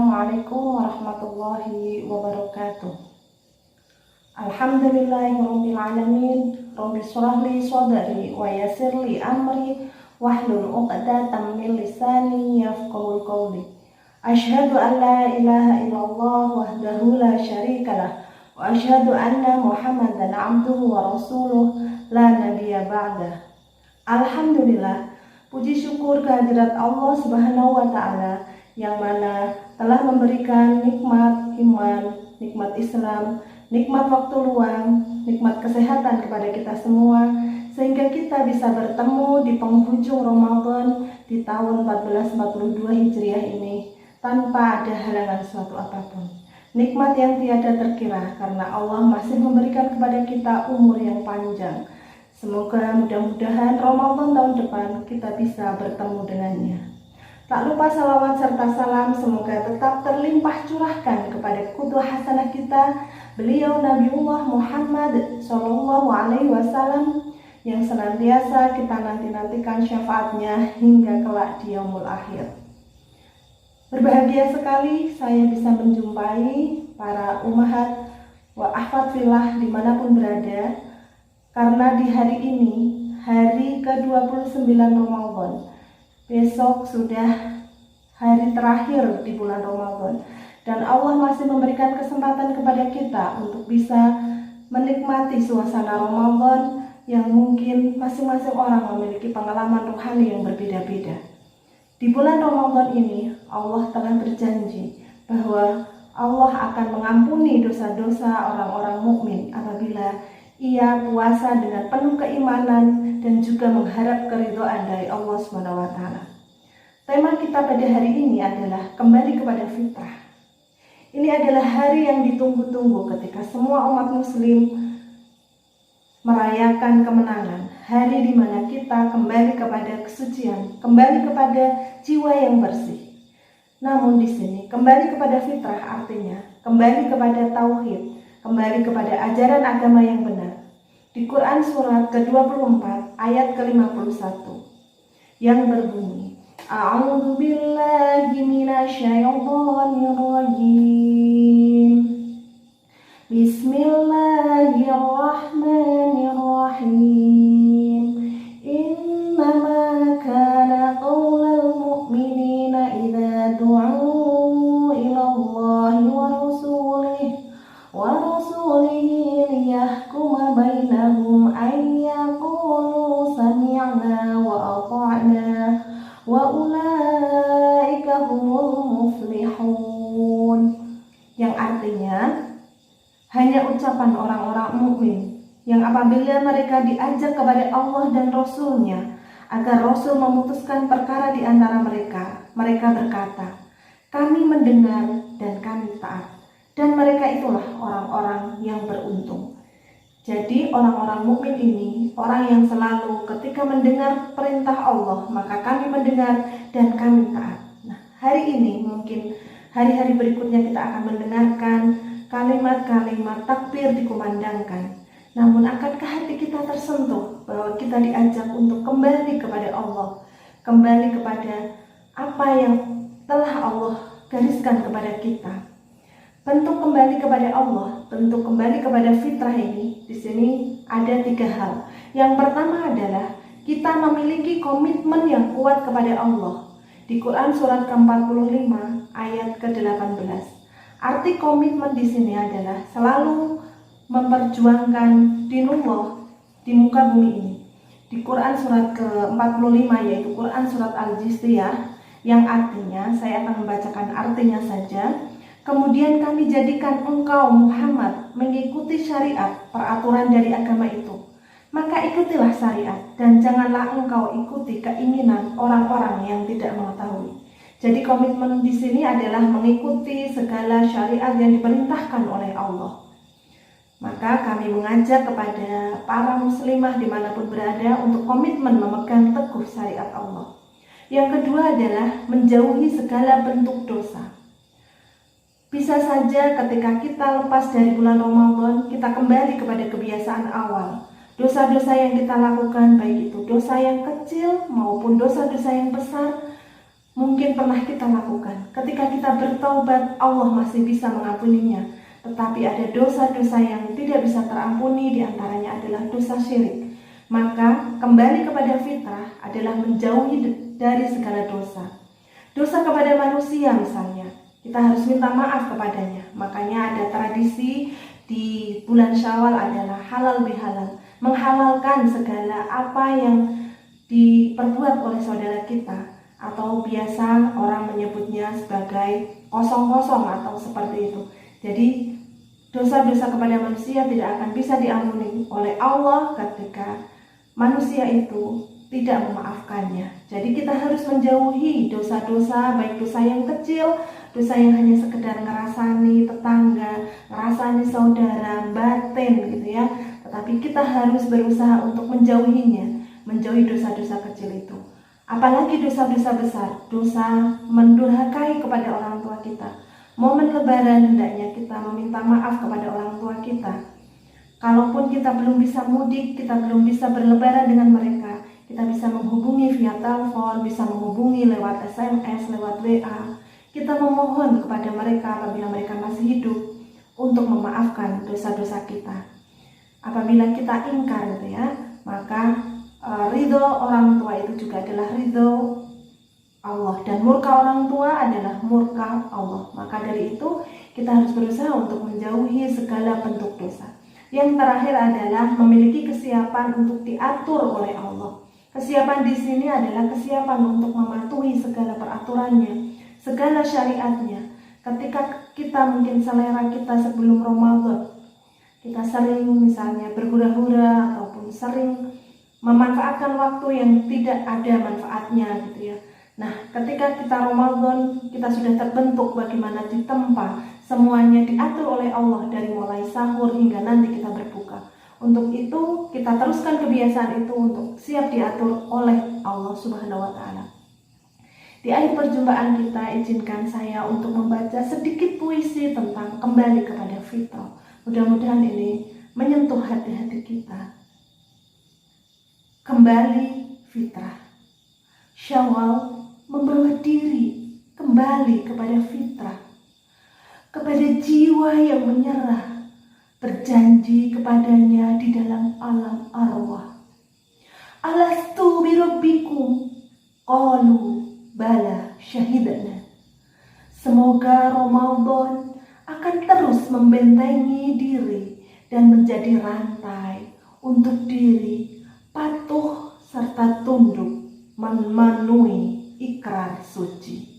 Assalamualaikum warahmatullahi wabarakatuh. Alhamdulillahirabbil alamin. Rabbi shrah li sadri wa yassir li amri wahlul 'uqdatam min lisani yafqahul qawli. Asyhadu an la ilaha illallah wahdahu la syarikalah wa asyhadu anna Muhammadan 'abduhu wa rasuluh la nabiyya ba'dah. Alhamdulillah, puji syukur kehadirat Allah Subhanahu wa taala yang mana telah memberikan nikmat iman, nikmat Islam, nikmat waktu luang, nikmat kesehatan kepada kita semua, sehingga kita bisa bertemu di penghujung Ramadan di tahun 1442 Hijriah ini tanpa ada halangan suatu apapun. Nikmat yang tiada terkira karena Allah masih memberikan kepada kita umur yang panjang. Semoga mudah-mudahan Ramadan tahun depan kita bisa bertemu dengannya. Tak lupa salawat serta salam semoga tetap terlimpah curahkan kepada qudwah hasanah kita, beliau Nabiullah Muhammad SAW, yang senantiasa kita nanti-nantikan syafaatnya hingga kelak di yaumul akhir. Berbahagia sekali saya bisa menjumpai para ummahat wa ahwat fillah dimanapun berada, karena di hari ini, hari ke-29 Ramadan, besok sudah hari terakhir di bulan Ramadan, dan Allah masih memberikan kesempatan kepada kita untuk bisa menikmati suasana Ramadan yang mungkin masing-masing orang memiliki pengalaman rohani yang berbeda-beda. Di bulan Ramadan ini Allah telah berjanji bahwa Allah akan mengampuni dosa-dosa orang-orang mukmin apabila ia puasa dengan penuh keimanan dan juga mengharap keridhaan dari Allah SWT. Tema kita pada hari ini adalah kembali kepada fitrah. Ini adalah hari yang ditunggu-tunggu ketika semua umat muslim merayakan kemenangan. Hari di mana kita kembali kepada kesucian, kembali kepada jiwa yang bersih. Namun di sini kembali kepada fitrah artinya kembali kepada tauhid, kembali kepada ajaran agama yang benar. Di Quran surat ke-24 ayat ke-51 yang berbunyi, A'udzu billahi minasyaitonir rajim. Bismillahirrahmanirrahim. Innama kana qaulal mu'minina idza du'u ila Allahi wa rasulihi liyahkuma bainahum an yaqulu sami'na wa ata'na wa ulaika humul muflihun. Yang artinya hanya ucapan orang-orang mukmin yang apabila mereka diajak kepada Allah dan Rasul-Nya agar Rasul memutuskan perkara di antara mereka, mereka berkata, kami mendengar dan kami taat. Dan mereka itulah orang-orang yang beruntung. Jadi orang-orang mukmin ini orang yang selalu ketika mendengar perintah Allah maka kami mendengar dan kami taat. Nah, hari ini mungkin hari-hari berikutnya kita akan mendengarkan kalimat-kalimat takbir dikumandangkan. Namun akankah hati kita tersentuh bahwa kita diajak untuk kembali kepada Allah, kembali kepada apa yang telah Allah gariskan kepada kita? Bentuk kembali kepada Allah, bentuk kembali kepada fitrah ini, di sini ada 3 hal. Yang pertama adalah kita memiliki komitmen yang kuat kepada Allah. Di Quran surat ke-45 ayat ke-18. Arti komitmen di sini adalah selalu memperjuangkan dinullah di muka bumi ini. Di Quran surat ke-45 yaitu Quran surat Al-Jiziyah, yang artinya saya akan membacakan artinya saja. Kemudian kami jadikan engkau Muhammad mengikuti syariat peraturan dari agama itu. Maka ikutilah syariat dan janganlah engkau ikuti keinginan orang-orang yang tidak mengetahui. Jadi komitmen di sini adalah mengikuti segala syariat yang diperintahkan oleh Allah. Maka kami mengajak kepada para muslimah dimanapun berada untuk komitmen memegang teguh syariat Allah. Yang kedua adalah menjauhi segala bentuk dosa. Bisa saja ketika kita lepas dari bulan Ramadan, kita kembali kepada kebiasaan awal. Dosa-dosa yang kita lakukan, baik itu dosa yang kecil maupun dosa-dosa yang besar, mungkin pernah kita lakukan. Ketika kita bertaubat, Allah masih bisa mengampuninya. Tetapi ada dosa-dosa yang tidak bisa terampuni, diantaranya adalah dosa syirik. Maka kembali kepada fitrah adalah menjauhi dari segala dosa. Dosa kepada manusia misalnya, kita harus minta maaf kepadanya. Makanya ada tradisi di bulan Syawal adalah halal bihalal, menghalalkan segala apa yang diperbuat oleh saudara kita, atau biasa orang menyebutnya sebagai kosong-kosong atau seperti itu. Jadi dosa-dosa kepada manusia tidak akan bisa diampuni oleh Allah ketika manusia itu tidak memaafkannya. Jadi kita harus menjauhi dosa-dosa, baik dosa yang kecil, dosa yang hanya sekedar ngerasani tetangga, ngerasani saudara, batin gitu ya. Tetapi kita harus berusaha untuk menjauhinya, menjauhi dosa-dosa kecil itu. Apalagi dosa-dosa besar, dosa mendurhakai kepada orang tua kita. Momen lebaran hendaknya kita meminta maaf kepada orang tua kita. Kalaupun kita belum bisa mudik, kita belum bisa berlebaran dengan mereka, kita bisa menghubungi via telepon, bisa menghubungi lewat SMS, lewat WA. Kita memohon kepada mereka apabila mereka masih hidup untuk memaafkan dosa-dosa kita. Apabila kita ingkar gitu ya, maka ridho orang tua itu juga adalah ridho Allah, dan murka orang tua adalah murka Allah. Maka dari itu kita harus berusaha untuk menjauhi segala bentuk dosa. Yang terakhir adalah memiliki kesiapan untuk diatur oleh Allah. Kesiapan di sini adalah kesiapan untuk mematuhi segala peraturannya, segala syariatnya. Ketika kita mungkin selera kita sebelum Ramadan, kita sering misalnya berhura-hura ataupun sering memanfaatkan waktu yang tidak ada manfaatnya gitu ya. Nah, ketika kita Ramadan, kita sudah terbentuk bagaimana ditempa, semuanya diatur oleh Allah dari mulai sahur hingga nanti kita berbuka. Untuk itu, kita teruskan kebiasaan itu untuk siap diatur oleh Allah Subhanahu wa Ta'ala. Di akhir perjumpaan kita, izinkan saya untuk membaca sedikit puisi tentang kembali kepada fitrah. Mudah-mudahan ini menyentuh hati-hati kita. Kembali fitrah. Syawal membawa diri kembali kepada fitrah, kepada jiwa yang menyerah, berjanji kepadanya di dalam alam arwah. Alastu birabbikum? Qalu bala syahidna. Semoga Ramadan akan terus membentengi diri dan menjadi rantai untuk diri patuh serta tunduk memenuhi ikrar suci.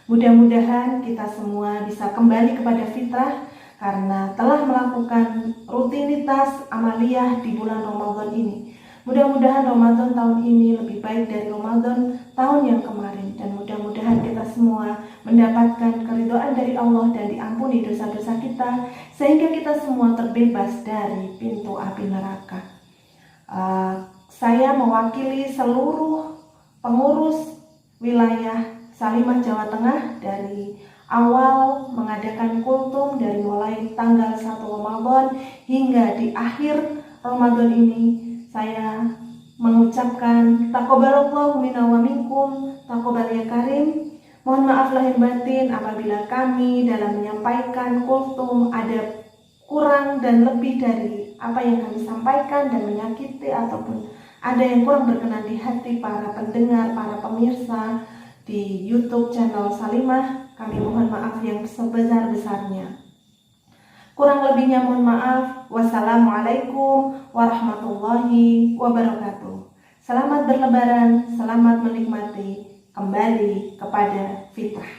Mudah-mudahan kita semua bisa kembali kepada fitrah karena telah melakukan rutinitas amaliyah di bulan Ramadan ini. Mudah-mudahan Ramadan tahun ini lebih baik dari Ramadan tahun yang kemarin, dan mudah-mudahan kita semua mendapatkan keridhaan dari Allah dan diampuni dosa-dosa kita sehingga kita semua terbebas dari pintu api neraka. Saya mewakili seluruh pengurus wilayah Salimah Jawa Tengah dari awal mengadakan kultum dari mulai tanggal 1 Ramadan hingga di akhir Ramadan ini. Saya mengucapkan taqabbalallahu minna wa minkum, taqabbal ya karim. Mohon maaf lahir batin apabila kami dalam menyampaikan kultum ada kurang dan lebih dari apa yang kami sampaikan dan menyakiti ataupun ada yang kurang berkenan di hati para pendengar, para pemirsa di YouTube channel Salimah. Kami mohon maaf yang sebesar-besarnya. Kurang lebihnya mohon maaf. Wassalamualaikum warahmatullahi wabarakatuh. Selamat berlebaran, selamat menikmati kembali kepada fitrah.